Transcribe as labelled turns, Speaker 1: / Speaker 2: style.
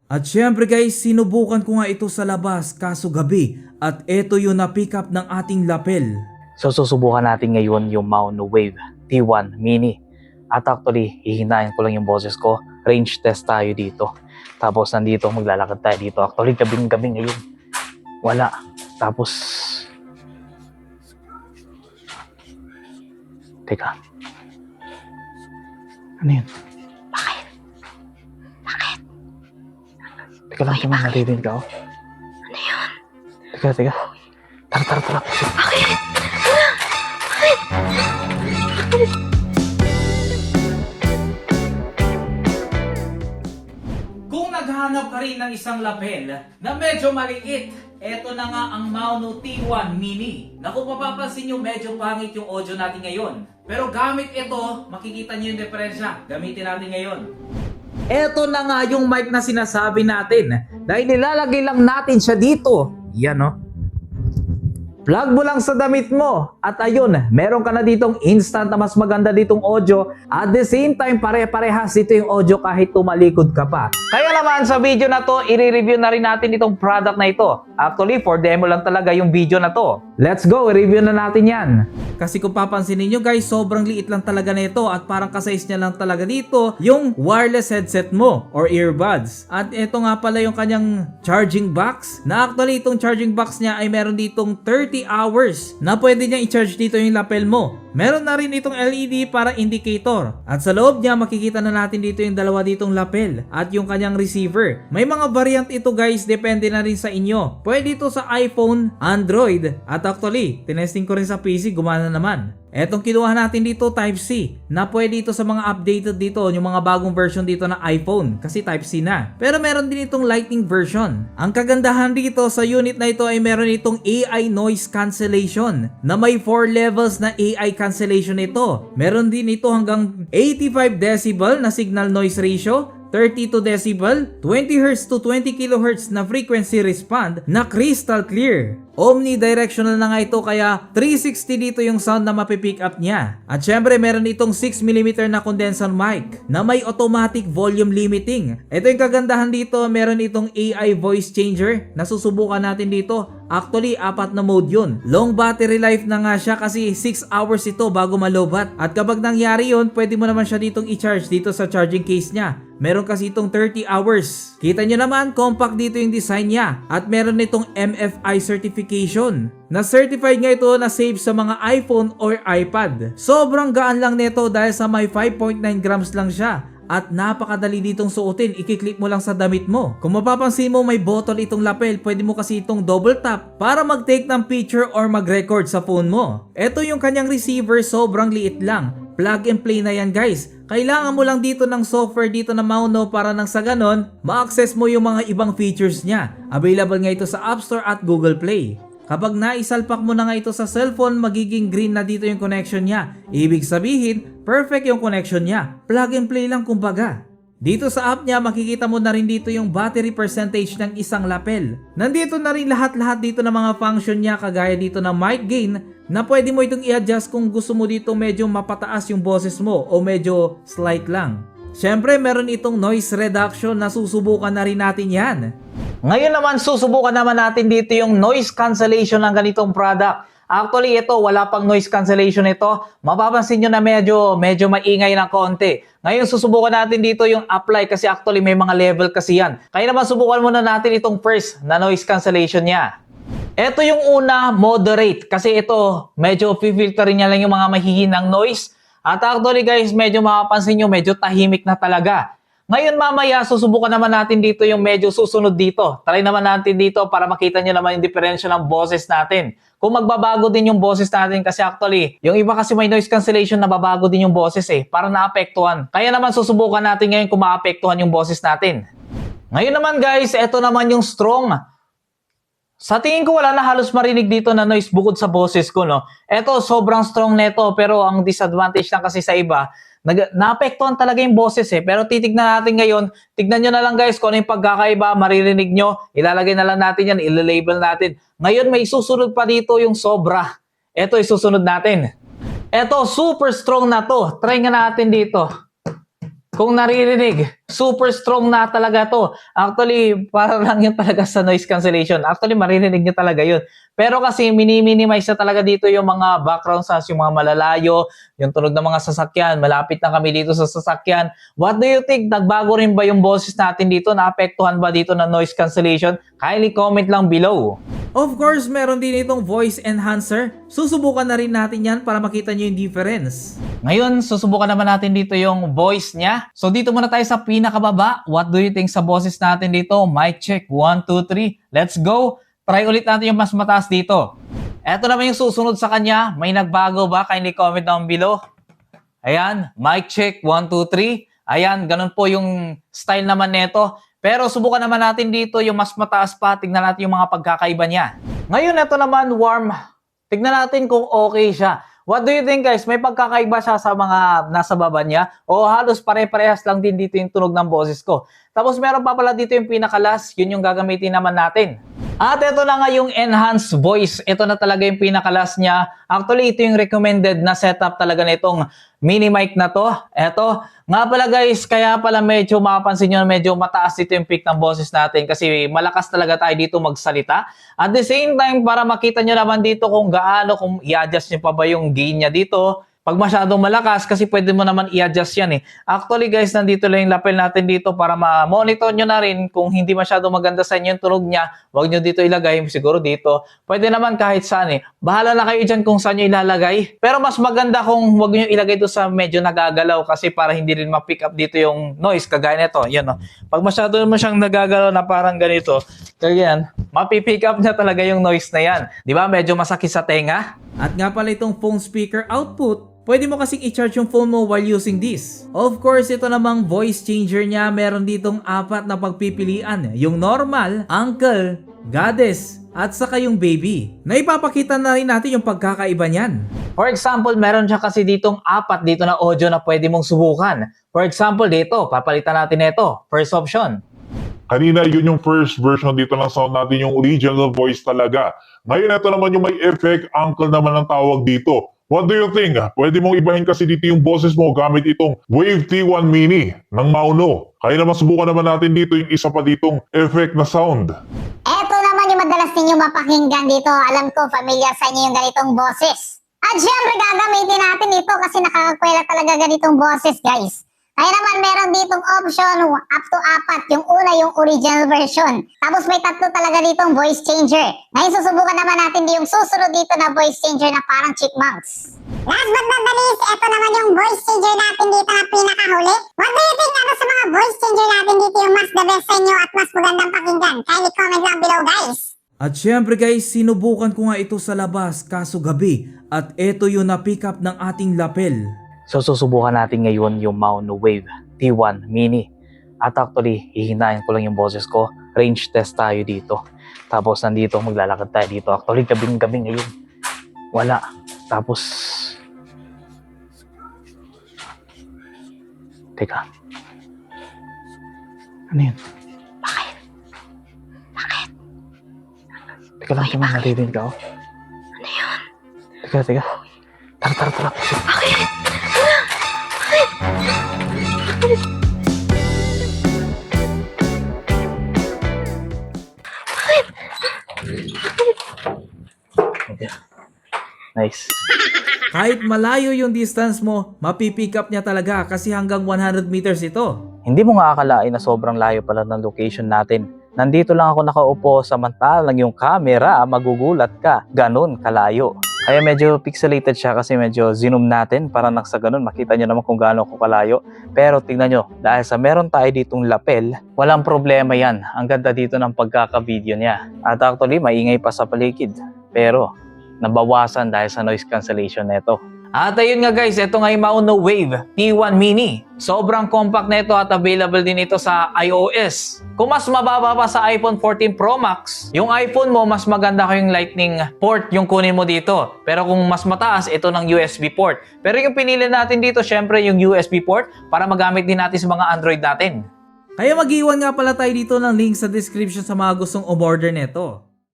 Speaker 1: At syempre guys, sinubukan ko nga ito sa labas kaso gabi at ito yung na-pick up ng ating lapel.
Speaker 2: So susubukan natin ngayon yung Maono Wave T1 Mini. At actually, hihinayin ko lang yung boses ko. Range test tayo dito. Tapos nandito, maglalakad tayo dito. Actually, gabing-gabi ngayon. Wala. Tapos... Teka. Ano yun? Bakit? Teka lang, naman naririnig ako.
Speaker 3: Ano yun?
Speaker 2: Teka. Tara.
Speaker 1: Kung naghahanap ka rin ng isang lapel na medyo maliit, eto na nga ang Maono T1 Mini. Na kung mapapansin nyo, medyo pangit yung audio natin ngayon. Pero gamit ito, makikita nyo yung diferensya. Gamitin natin ngayon. Eto na nga yung mic na sinasabi natin. Dahil nilalagay lang natin siya dito. Yan o. Plug mo lang sa damit mo at ayun, meron ka na ditong instant na mas maganda ditong audio. At the same time, pare-parehas dito yung audio kahit tumalikod ka pa. Kaya naman sa video na to, i-review na rin natin itong product na ito. Actually, for demo lang talaga yung video na to. Let's go, review na natin yan. Kasi kung papansinin nyo guys, sobrang liit lang talaga na ito at parang kasize niya lang talaga dito yung wireless headset mo or earbuds. At ito nga pala yung kanyang charging box. Na actually itong charging box niya ay meron ditong 30 hours na pwede niya i-charge dito yung lapel mo. Meron na rin itong LED para indicator. At sa loob niya makikita na natin dito yung dalawa ditong lapel at yung kanyang receiver. May mga variant ito guys, depende na rin sa inyo. Pwede ito sa iPhone, Android at actually, tinesting ko rin sa PC, gumana naman. Etong kinuha natin dito Type-C na pwede ito sa mga updated dito, yung mga bagong version dito na iPhone kasi Type-C na. Pero meron din itong Lightning version. Ang kagandahan dito sa unit na ito ay meron itong AI noise cancellation na may 4 levels na AI cancellation ito. Meron din ito hanggang 85 decibel na signal noise ratio, 32 decibel, 20 Hz to 20 kHz na frequency respond na crystal clear. Omnidirectional na nga ito kaya 360 dito yung sound na mapipick up niya. At syempre meron itong 6mm na condenser mic na may automatic volume limiting. Ito yung kagandahan dito, meron itong AI voice changer na susubukan natin dito. Actually, 4 na mode yun. Long battery life na nga siya kasi 6 hours ito bago malobat. At kapag nangyari yun, pwede mo naman siya ditong i-charge dito sa charging case niya. Meron kasi itong 30 hours. Kita nyo naman, compact dito yung design niya. At meron itong MFI certification. Na-certified nga ito na safe sa mga iPhone or iPad. Sobrang gaan lang nito dahil sa may 5.9 grams lang siya. At napakadali ditong suotin, ikiklik mo lang sa damit mo. Kung mapapansin mo may bottle itong lapel, pwede mo kasi itong double tap para mag-take ng picture or mag-record sa phone mo. Ito yung kanyang receiver, sobrang liit lang. Plug and play na yan guys. Kailangan mo lang dito ng software dito na Maono para nang sa ganon, ma-access mo yung mga ibang features niya. Available nga ito sa App Store at Google Play. Kapag naisalpak mo na nga ito sa cellphone, magiging green na dito yung connection niya. Ibig sabihin, perfect yung connection niya. Plug and play lang kumbaga. Dito sa app niya, makikita mo na rin dito yung battery percentage ng isang lapel. Nandito na rin lahat-lahat dito ng mga function niya kagaya dito ng mic gain na pwede mo itong i-adjust kung gusto mo dito medyo mapataas yung boses mo o medyo slight lang. Siyempre, meron itong noise reduction na susubukan na rin natin yan. Ngayon naman, susubukan naman natin dito yung noise cancellation ng ganitong product. Actually, ito, wala pang noise cancellation ito. Mapapansin nyo na medyo maingay ng konti. Ngayon, susubukan natin dito yung apply kasi actually may mga level kasi yan. Kaya naman, subukan muna natin itong first na noise cancellation niya. Ito yung una, moderate. Kasi ito, medyo filterin niya lang yung mga mahihinang noise. At actually guys, medyo mapapansin nyo, medyo tahimik na talaga. Ngayon mamaya, susubukan naman natin dito yung medyo susunod dito. Try naman natin dito para makita nyo naman yung diferensya ng boses natin. Kung magbabago din yung boses natin kasi actually, yung iba kasi may noise cancellation na babago din yung boses para naapektuhan. Kaya naman susubukan natin ngayon kung maapektuhan yung boses natin. Ngayon naman guys, eto naman yung strong. Sa tingin ko wala na halos marinig dito na noise bukod sa boses ko, no? Eto, sobrang strong neto pero ang disadvantage lang kasi sa iba, naapektuhan talaga yung boses Pero titignan natin ngayon, tignan nyo na lang guys kung ano yung pagkakaiba, maririnig nyo, ilalagay na lang natin yan, ilalabel natin. Ngayon may susunod pa dito yung sobra. Eto isusunod natin. Eto, super strong na to. Try nga natin dito.
Speaker 2: kung naririnig, super strong na talaga to. Actually, para lang yun talaga sa noise cancellation. Actually, maririnig nyo talaga yun. Pero kasi mini-minimize na talaga dito yung mga background sounds, yung mga malalayo, yung tunog ng mga sasakyan. Malapit na kami dito sa sasakyan. What do you think? Nagbago rin ba yung boses natin dito? Naapektuhan ba dito ng noise cancellation? Kindly comment lang below.
Speaker 1: Of course, meron din itong voice enhancer. Susubukan na rin natin yan para makita nyo yung difference.
Speaker 2: Ngayon, susubukan naman natin dito yung voice niya. So dito muna tayo sa pinakababa. What do you think sa boses natin dito? Mic check, 1, 2, 3. Let's go! Try ulit natin yung mas mataas dito. Eto naman yung susunod sa kanya. May nagbago ba? Kindly comment down below. Ayan, mic check, 1, 2, 3. Ayan, ganun po yung style naman nito. Pero subukan naman natin dito yung mas mataas pa. Tignan natin yung mga pagkakaiba niya. Ngayon, ito naman warm. Tignan natin kung okay siya. What do you think guys? May pagkakaiba siya sa mga nasa baba niya? O halos pare-parehas lang din dito yung tunog ng boses ko? Tapos meron pa pala dito yung pinakalas. Yun yung gagamitin naman natin. At ito na nga yung enhanced voice. Ito na talaga yung pinakalas niya. Actually, ito yung recommended na setup talaga nitong mini mic na to. Ito. Nga pala guys, kaya pala medyo mapapansin nyo medyo mataas dito yung peak ng boses natin kasi malakas talaga tayo dito magsalita. At the same time, para makita nyo naman dito kung gaano, kung i-adjust nyo pa ba yung gain niya dito. Pag masyadong malakas, kasi pwede mo naman i-adjust yan eh. Actually guys, nandito lang yung lapel natin dito para ma-monitor nyo na rin kung hindi masyadong maganda sa inyo yung tunog niya. Huwag nyo dito ilagay, siguro dito. Pwede naman kahit saan eh. Bahala na kayo dyan kung saan nyo ilalagay. Pero mas maganda kung huwag nyo ilagay doon sa medyo nagagalaw kasi para hindi rin ma-pick up dito yung noise. Kagaya nito, yan o. Pag masyado mo siyang nagagalaw na parang ganito, kaya yan, mapipick up niya talaga yung noise na yan. Di ba? Medyo masakit sa tenga.
Speaker 1: At nga pala itong phone speaker output, pwede mo kasing i-charge yung phone mo while using this. Of course, ito namang voice changer niya, meron ditong 4 na pagpipilian. Yung normal, uncle, goddess, at saka yung baby. Naipapakita na rin natin yung pagkakaiba niyan.
Speaker 2: For example, meron siya kasi ditong 4 dito na audio na pwede mong subukan. For example, dito, papalitan natin ito. First option.
Speaker 3: Kanina, yun yung first version dito ng sound natin, yung original voice talaga. Ngayon, ito naman yung may effect, uncle naman ang tawag dito. What do you think? Pwede mong ibahin kasi dito yung boses mo gamit itong Wave T1 Mini ng Mauno. Kaya naman subukan naman natin dito yung isa pa ditong effect na sound.
Speaker 4: Eto naman yung madalas ninyo mapakinggan dito. Alam ko, familiar sa inyo yung ganitong boses. At syempre, gagamitin natin ito kasi nakakakwela talaga ganitong boses, guys. Kaya naman meron ditong option up to 4. Yung una yung original version. Tapos may 3 talaga ditong voice changer. Ngayon susubukan naman natin yung susunod dito na voice changer na parang chipmunks. Last but not the least, ito naman yung voice changer natin dito na pinakahuli. What do you think ano sa mga voice changer natin dito yung mas the best sa inyo at mas magandang pakinggan? Kindly comment lang below guys.
Speaker 1: At syempre guys, sinubukan ko nga ito sa labas kaso gabi. At ito yung na-pick up ng ating lapel.
Speaker 2: So susubukan natin ngayon yung Mauno Wave T1 Mini. At actually, hihinayin ko lang yung boses ko. Range test tayo dito. Tapos nandito, maglalakad tayo dito. Actually, gabing-gabi ngayon. Wala. Tapos... Teka. Ano yun? Bakit? Teka lang, naman naririnig ako. Ano yun? Teka. Tara. Okay. Nice.
Speaker 1: Kahit malayo yung distance mo, mapipick up niya talaga kasi hanggang 100 meters ito.
Speaker 2: Hindi mo nga akalain na sobrang layo pala ng location natin. Nandito lang ako nakaupo samantalang yung camera magugulat ka. Ganon kalayo. Kaya medyo pixelated siya kasi medyo zoom natin para nang sa ganun makita nyo naman kung gaano ko kalayo. Pero tingnan nyo, dahil sa meron tayo ditong lapel, walang problema yan. Ang ganda dito ng pagkaka-video niya. At actually, maingay pa sa paligid. Pero nabawasan dahil sa noise cancellation nito. At ayun nga guys, ito nga yung Mauno Wave T1 Mini. Sobrang compact na ito at available din ito sa iOS. Kung mas mababa pa sa iPhone 14 Pro Max, yung iPhone mo mas maganda ko yung Lightning port yung kunin mo dito. Pero kung mas mataas, ito ng USB port. Pero yung pinili natin dito, syempre yung USB port para magamit din natin sa mga Android natin.
Speaker 1: Kaya mag-iwan nga pala tayo dito ng link sa description sa mga gustong umorder nito.